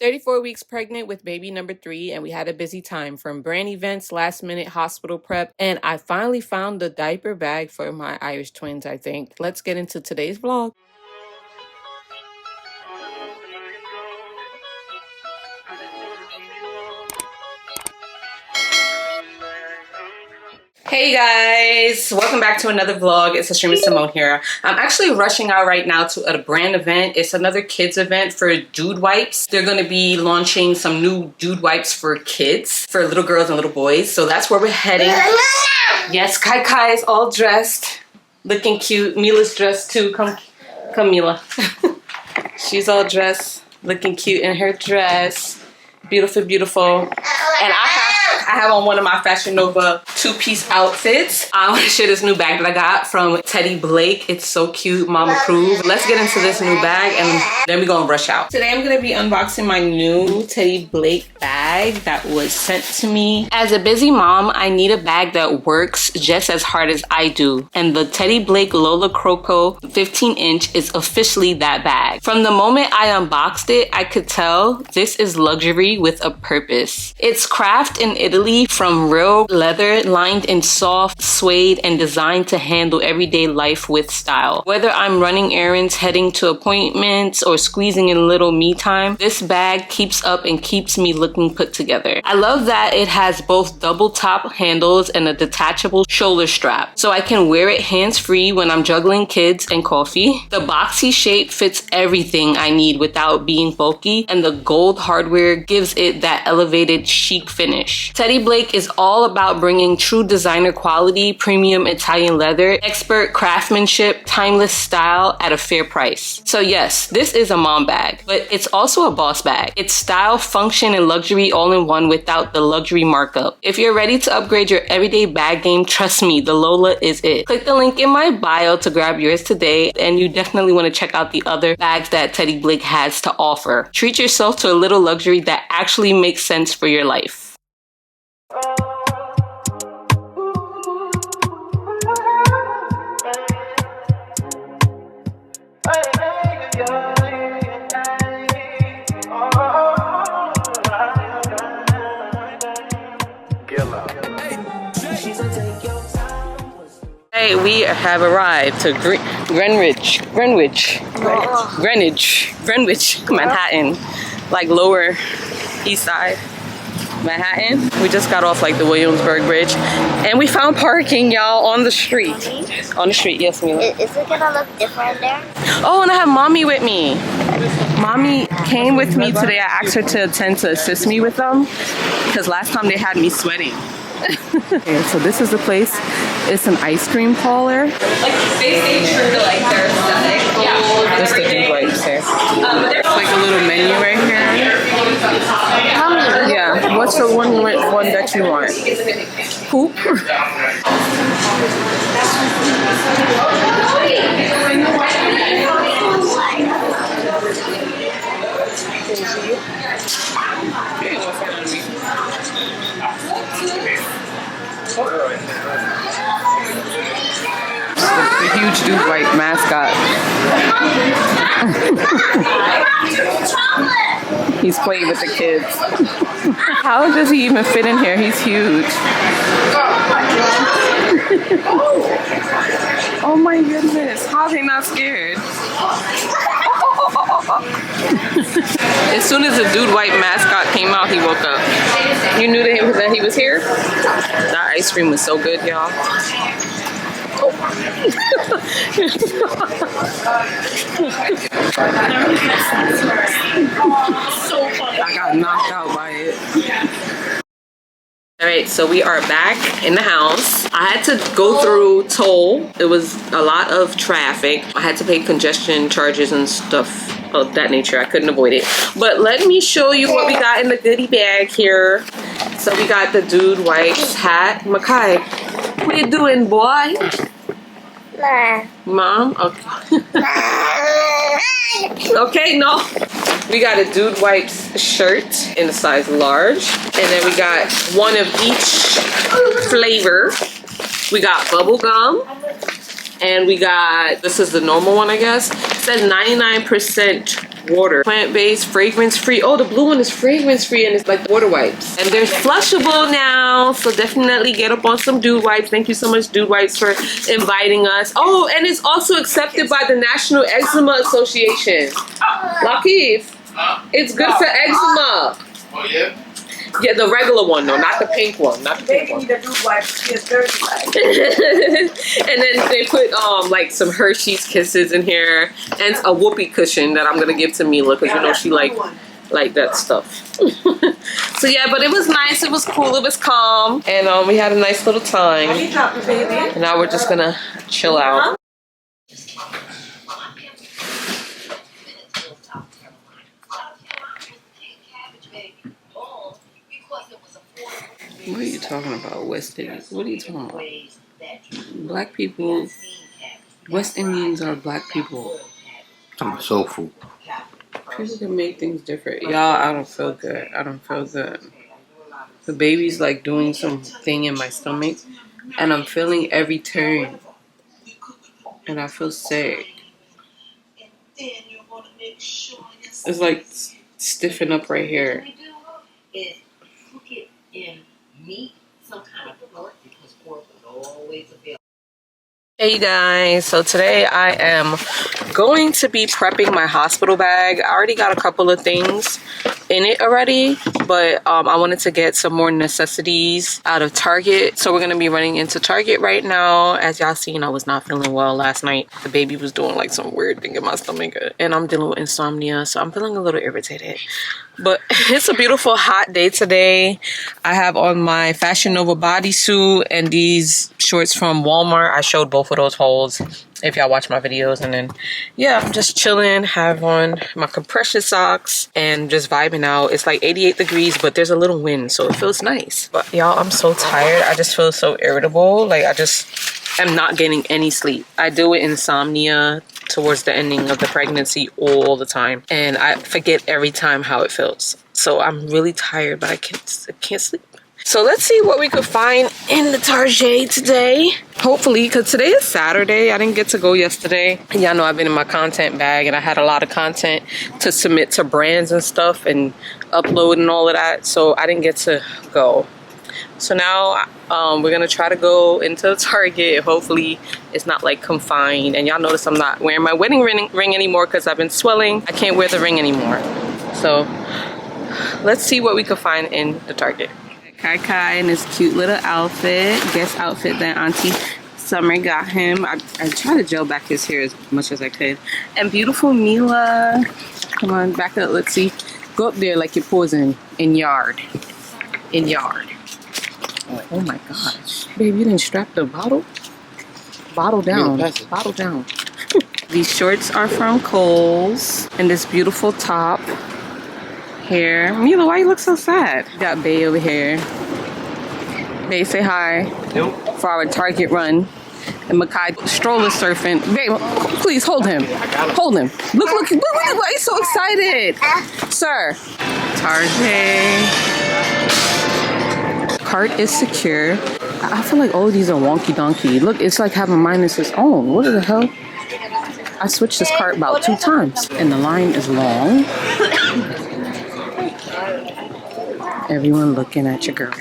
34 weeks pregnant with baby number 3, and we had a busy time from brand events, last minute hospital prep, and I finally found the diaper bag for my Irish twins, I think. Let's get into today's vlog. Hey guys, welcome back to another vlog. It's Astrema Simone here. I'm actually rushing out right now to a brand event. It's another kids event for dude wipes. They're going to be launching some new dude wipes for kids, for little girls and little boys. So that's where we're heading. Yes, Kai is all dressed, looking cute. Mila's dressed too. Come Mila. She's all dressed, looking cute in her dress. Beautiful, beautiful. And I have on one of my Fashion Nova two-piece outfits. I want to share this new bag that I got from Teddy Blake. It's so cute, mom approved. Let's get into this new bag and then we're gonna rush out. Today I'm gonna be unboxing my new Teddy Blake bag that was sent to me. As a busy mom, I need a bag that works just as hard as I do. And the Teddy Blake Lola Croco 15-inch is officially that bag. From the moment I unboxed it, I could tell this is luxury with a purpose. It's crafted in Italy from real leather, lined in soft suede and designed to handle everyday life with style. Whether I'm running errands, heading to appointments, or squeezing in a little me time, this bag keeps up and keeps me looking put together. I love that it has both double top handles and a detachable shoulder strap, so I can wear it hands-free when I'm juggling kids and coffee. The boxy shape fits everything I need without being bulky, and the gold hardware gives it that elevated chic finish. Teddy Blake is all about bringing true designer quality, premium Italian leather, expert craftsmanship, timeless style at a fair price. So yes, this is a mom bag, but it's also a boss bag. It's style, function, and luxury all in one without the luxury markup. If you're ready to upgrade your everyday bag game, trust me, the Lola is it. Click the link in my bio to grab yours today, and you definitely want to check out the other bags that Teddy Blake has to offer. Treat yourself to a little luxury that actually makes sense for your life. Hey, we have arrived to Greenwich, Manhattan, like lower east side Manhattan. We just got off like the Williamsburg Bridge and we found parking, y'all, on the street. On the street, yes, Mila. Is it gonna look different there? Oh, and I have mommy with me. Mommy came with me today. I asked her to attend to assist me with them because last time they had me sweating. Okay, so this is the place. It's an ice cream parlor. Like they stay true to like their aesthetic. Yeah. There's the big wipes here. It's like a little menu right here. Yeah. What's the one that you want? Poop. The huge dude white mascot. He's playing with the kids. How does he even fit in here? He's huge. Oh my goodness. How are they not scared? As soon as the dude white mascot came out, he woke up. You knew that he was here? That ice cream was so good, y'all. Oh. I got knocked out by it. Alright, so we are back in the house. I had to go through toll. It was a lot of traffic. I had to pay congestion charges and stuff of that nature. I couldn't avoid it. But let me show you what we got in the goodie bag here. So we got the dude wipes hat. Makai, what you doing, boy? Nah. Mom? Okay. Okay, no. We got a Dude Wipes shirt in a size large. And then we got one of each flavor. We got bubble gum. And we got, this is the normal one, I guess. It says 99% water. Plant-based, fragrance-free. Oh, the blue one is fragrance-free and it's like water wipes. And they're flushable now, so definitely get up on some dude wipes. Thank you so much, Dude Wipes, for inviting us. Oh, and it's also accepted by the National Eczema Association. Lakeith, it's good for eczema. Oh, yeah? Yeah, the regular one though, not the pink one. Not the pink one. The dude wipes gets dirty. And then they put like some Hershey's Kisses in here and a whoopee cushion that I'm gonna give to Mila because you know she like that stuff. So yeah, but it was nice, it was cool, it was calm, and we had a nice little time. And now we're just gonna chill out. What are you talking about, West Indians? What are you talking about? Black people, West Indians are black people. Talking about soul food. People can make things different. Y'all, I don't feel good. I don't feel good. The baby's like doing something in my stomach, and I'm feeling every turn. And I feel sick. It's like stiffen up right here. Meat, some kind of pork, because pork is always available. Hey guys, so today I am going to be prepping my hospital bag. I already got a couple of things in it already, but I wanted to get some more necessities out of Target. So we're gonna be running into Target right now. As y'all seen, I was not feeling well last night. The baby was doing like some weird thing in my stomach, and I'm dealing with insomnia, so I'm feeling a little irritated. But it's a beautiful hot day today. I have on my Fashion Nova bodysuit and these shorts from Walmart. I showed both of those hauls if y'all watch my videos. And then, yeah, I'm just chilling, have on my compression socks and just vibing out. It's like 88 degrees, but there's a little wind, so it feels nice. But y'all, I'm so tired. I just feel so irritable. Like I just am not getting any sleep. I deal with insomnia towards the ending of the pregnancy all the time, and I forget every time how it feels. So I'm really tired, but I can't sleep. So let's see what we could find in the Target today. Hopefully, because today is Saturday. I didn't get to go yesterday. Y'all know I've been in my content bag, and I had a lot of content to submit to brands and stuff and upload and all of that. So I didn't get to go. So now we're gonna try to go into Target. Hopefully it's not like confined. And y'all notice I'm not wearing my wedding ring anymore because I've been swelling. I can't wear the ring anymore. So let's see what we can find in the Target. Khaki in this cute little outfit, guest outfit that Auntie Summer got him. I tried to gel back his hair as much as I could. And beautiful Mila. Come on, back up, let's see. Go up there like you're posing in yard. In yard. Oh my gosh. Babe, you didn't strap the bottle? Bottle down. Bottle down. These shorts are from Kohl's. And this beautiful top here. Mila, why you look so sad? Got Bay over here. Bay, say hi. Nope. For our Target run. And Makai stroller surfing. Babe, please hold him. Hold him. Look, why he's so excited. Sir. Target. Cart is secure. I feel like all of these are wonky donkey. Look, it's like having mine is its own. What the hell? I switched this cart about 2 times. And the line is long. Everyone looking at your girl.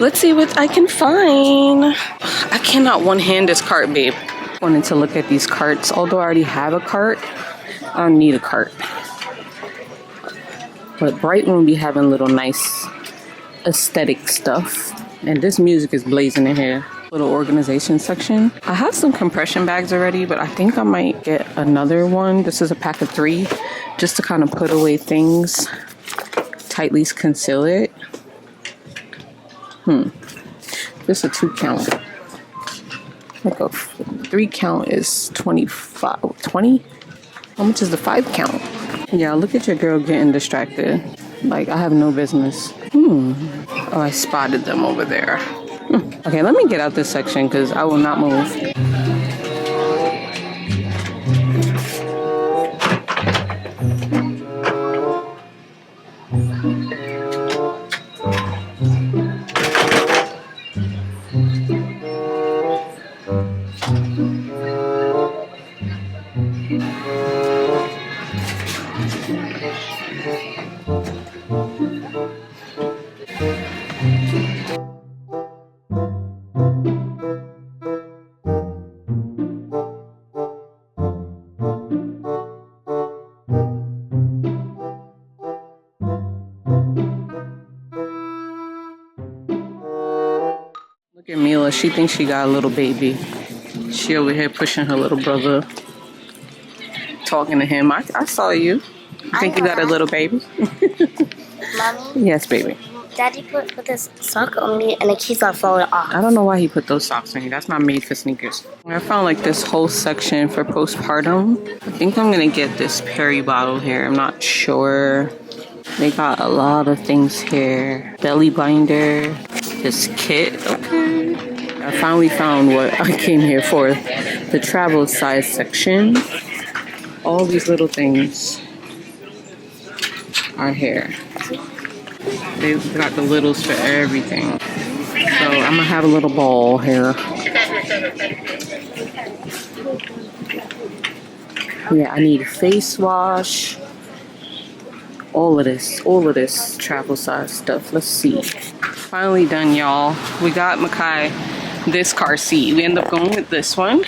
Let's see what I can find. I cannot one-hand this cart, babe. I wanted to look at these carts. Although I already have a cart, I don't need a cart. But Bright Room be having little nice aesthetic stuff. And this music is blazing in here. Little organization section. I have some compression bags already, but I think I might get another one. This is a pack of 3, just to kind of put away things, tightly conceal it. This is a 2 count. Like a 3 count is 25, 20? How much is the 5 count? Yeah, look at your girl getting distracted. Like, I have no business. Oh, I spotted them over there. Okay, let me get out this section because I will not move. Look at Mila. She thinks she got a little baby. She over here pushing her little brother, talking to him. I saw you. You think you got a little baby? Mommy? Yes, baby. Daddy put this sock on me and it keeps on falling off. I don't know why he put those socks on you. That's not made for sneakers. I found like this whole section for postpartum. I think I'm gonna get this Perry bottle here. I'm not sure. They got a lot of things here. Belly binder, this kit. Okay. I finally found what I came here for. The travel size section. All these little things are here. They've got the littles for everything. So I'm gonna have a little ball here. Yeah, I need a face wash. All of this travel size stuff. Let's see. Finally done, y'all. We got Makai this car seat. We end up going with this one.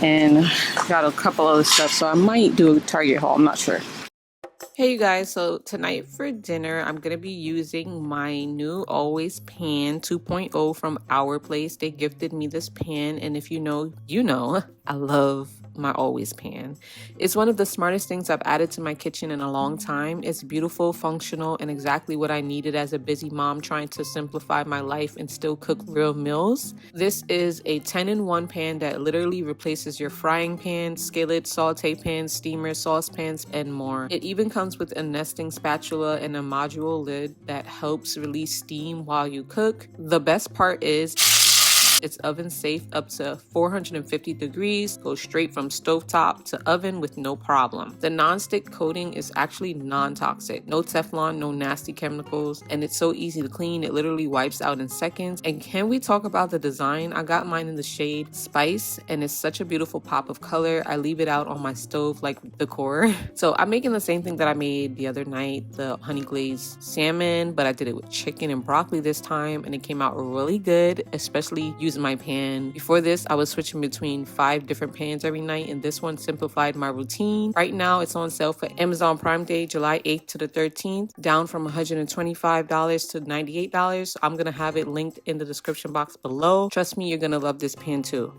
And got a couple other stuff. So I might do a Target haul. I'm not sure. Hey you guys, so tonight for dinner I'm gonna be using my new Always Pan 2.0 from Our Place. They gifted me this pan, and if you know, you know, I love my Always Pan. It's one of the smartest things I've added to my kitchen in a long time. It's beautiful, functional, and exactly what I needed as a busy mom trying to simplify my life and still cook real meals. This is a 10-in-1 pan that literally replaces your frying pan, skillet, saute pan, steamer, saucepans, and more. It even comes with a nesting spatula and a module lid that helps release steam while you cook. The best part is it's oven safe up to 450 degrees, goes straight from stovetop to oven with no problem. The non-stick coating is actually non-toxic, no Teflon, no nasty chemicals, and it's so easy to clean. It literally wipes out in seconds. And can we talk about the design? I got mine in the shade Spice, and it's such a beautiful pop of color. I leave it out on my stove like decor. So I'm making the same thing that I made the other night, the honey glazed salmon, but I did it with chicken and broccoli this time, and it came out really good, especially using my pan. Before this, I was switching between 5 different pans every night, and this one simplified my routine. Right now, it's on sale for Amazon Prime Day, July 8th to the 13th, down from $125 to $98. I'm gonna have it linked in the description box below. Trust me, you're gonna love this pan too.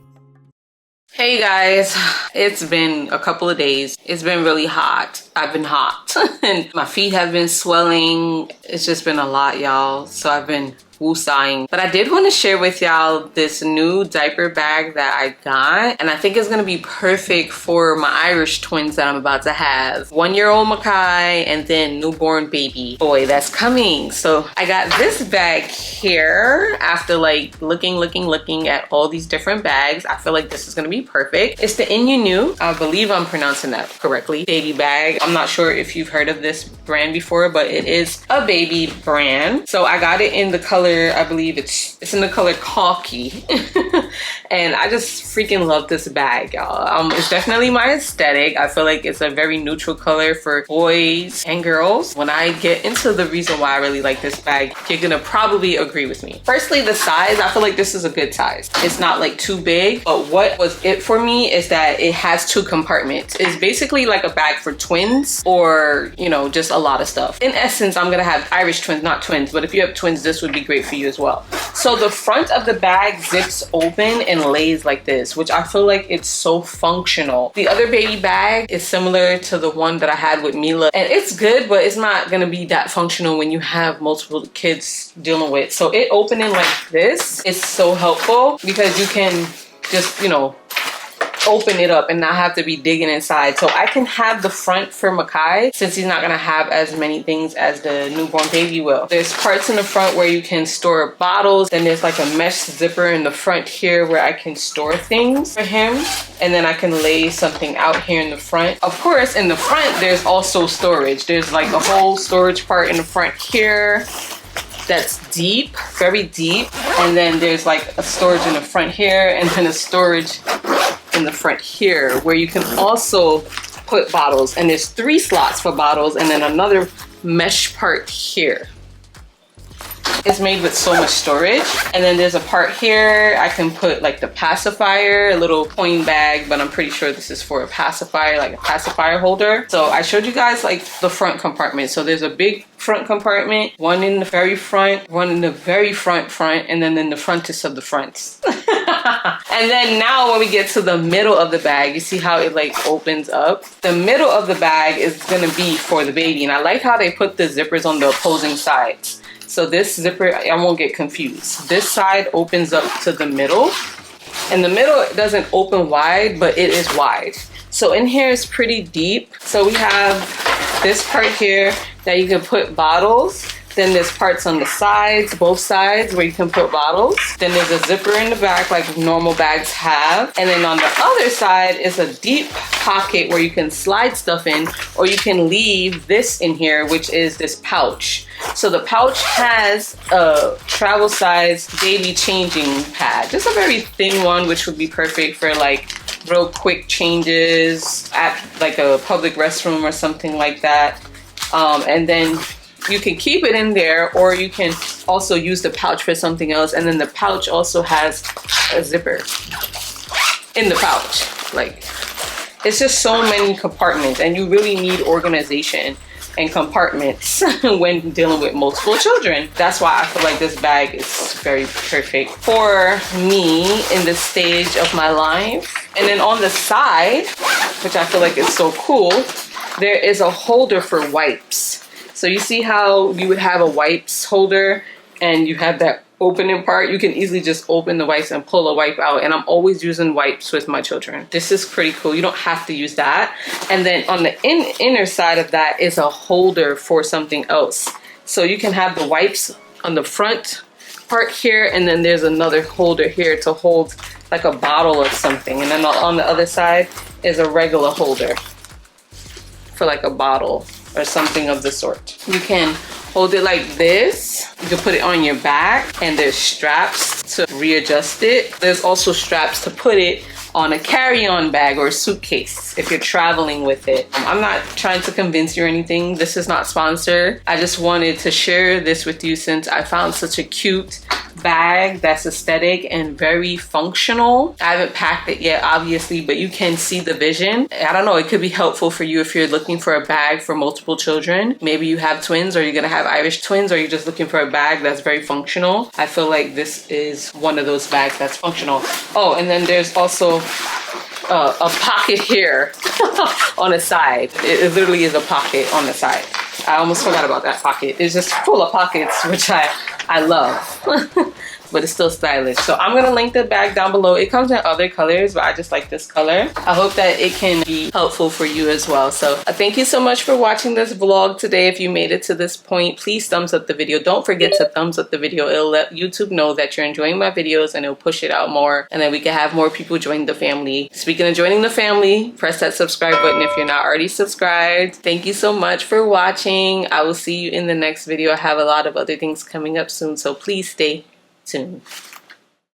Hey guys, it's been a couple of days. It's been really hot. I've been hot and my feet have been swelling. It's just been a lot, y'all. So I've been woosahing. But I did want to share with y'all this new diaper bag that I got, and I think it's gonna be perfect for my Irish twins that I'm about to have. 1-year-old Makai and then newborn baby boy that's coming. So I got this bag here after like looking at all these different bags. I feel like this is gonna be perfect. It's the Inunu. I believe I'm pronouncing that correctly. Baby bag. I'm not sure if you've heard of this brand before, but it is a baby brand. So I got it in the color, I believe it's in the color Khaki. And I just freaking love this bag, y'all. It's definitely my aesthetic. I feel like it's a very neutral color for boys and girls. When I get into the reason why I really like this bag, you're gonna probably agree with me. Firstly, the size. I feel like this is a good size. It's not like too big, but what was it for me is that it has 2 compartments. It's basically like a bag for twins, or you know, just a lot of stuff. In essence, I'm gonna have Irish twins, not twins, but if you have twins, this would be great for you as well. So the front of the bag zips open and lays like this, which I feel like it's so functional. The other baby bag is similar to the one that I had with Mila, and it's good, but it's not gonna be that functional when you have multiple kids dealing with. So it opening like this is so helpful because you can just, you know, open it up and not have to be digging inside. So I can have the front for Makai since he's not gonna have as many things as the newborn baby will. There's parts in the front where you can store bottles, and there's like a mesh zipper in the front here where I can store things for him, and then I can lay something out here in the front. Of course, in the front there's also storage. There's like a whole storage part in the front here that's deep, very deep, and then there's like a storage in the front here, and then a storage in the front here where you can also put bottles. And there's 3 slots for bottles and then another mesh part here. It's made with so much storage. And then there's a part here I can put like the pacifier, a little coin bag, but I'm pretty sure this is for a pacifier, like a pacifier holder. So I showed you guys like the front compartment. So there's a big front compartment, one in the very front, one in the very front, and then in the frontest of the fronts. And then now when we get to the middle of the bag, you see how it like opens up? The middle of the bag is gonna be for the baby. And I like how they put the zippers on the opposing sides. So this zipper, I won't get confused. This side opens up to the middle. And the middle doesn't open wide, but it is wide. So in here is pretty deep. So we have this part here that you can put bottles. Then there's parts on the sides, both sides, where you can put bottles. Then there's a zipper in the back like normal bags have. And then on the other side is a deep pocket where you can slide stuff in, or you can leave this in here, which is this pouch. So the pouch has a travel size baby changing pad. Just a very thin one, which would be perfect for like real quick changes at like a public restroom or something like that. And then you can keep it in there, or you can also use the pouch for something else. And then the pouch also has a zipper in the pouch. Like, it's just so many compartments, and you really need organization and compartments when dealing with multiple children. That's why I feel like this bag is very perfect for me in this stage of my life. And then on the side, which I feel like is so cool, there is a holder for wipes. So you see how you would have a wipes holder and you have that opening part? You can easily just open the wipes and pull a wipe out. And I'm always using wipes with my children. This is pretty cool. You don't have to use that. And then on the inner side of that is a holder for something else. So you can have the wipes on the front part here, and then there's another holder here to hold like a bottle of something. And then on the other side is a regular holder for like a bottle or something of the sort. You can hold it like this. You can put it on your back, and there's straps to readjust it. There's also straps to put it on a carry-on bag or a suitcase if you're traveling with it. I'm not trying to convince you or anything. This is not sponsored. I just wanted to share this with you since I found such a cute bag that's aesthetic and very functional. I haven't packed it yet, obviously, but you can see the vision. I don't know, it could be helpful for you if you're looking for a bag for multiple children. Maybe you have twins, or you're gonna have Irish twins, or you're just looking for a bag that's very functional. I feel like this is one of those bags that's functional. Oh, and then there's also a pocket here on the side. It literally is a pocket on the side. I almost forgot about that pocket. It's just full of pockets, which I love. But it's still stylish. So I'm gonna link the bag down below. It comes in other colors, but I just like this color. I hope that it can be helpful for you as well. So thank you so much for watching this vlog today. If you made it to this point, please thumbs up the video. Don't forget to thumbs up the video. It'll let YouTube know that you're enjoying my videos, and it'll push it out more, and then we can have more people join the family. Speaking of joining the family, press that subscribe button if you're not already subscribed. Thank you so much for watching. I will see you in the next video. I have a lot of other things coming up soon, so please stay tuned.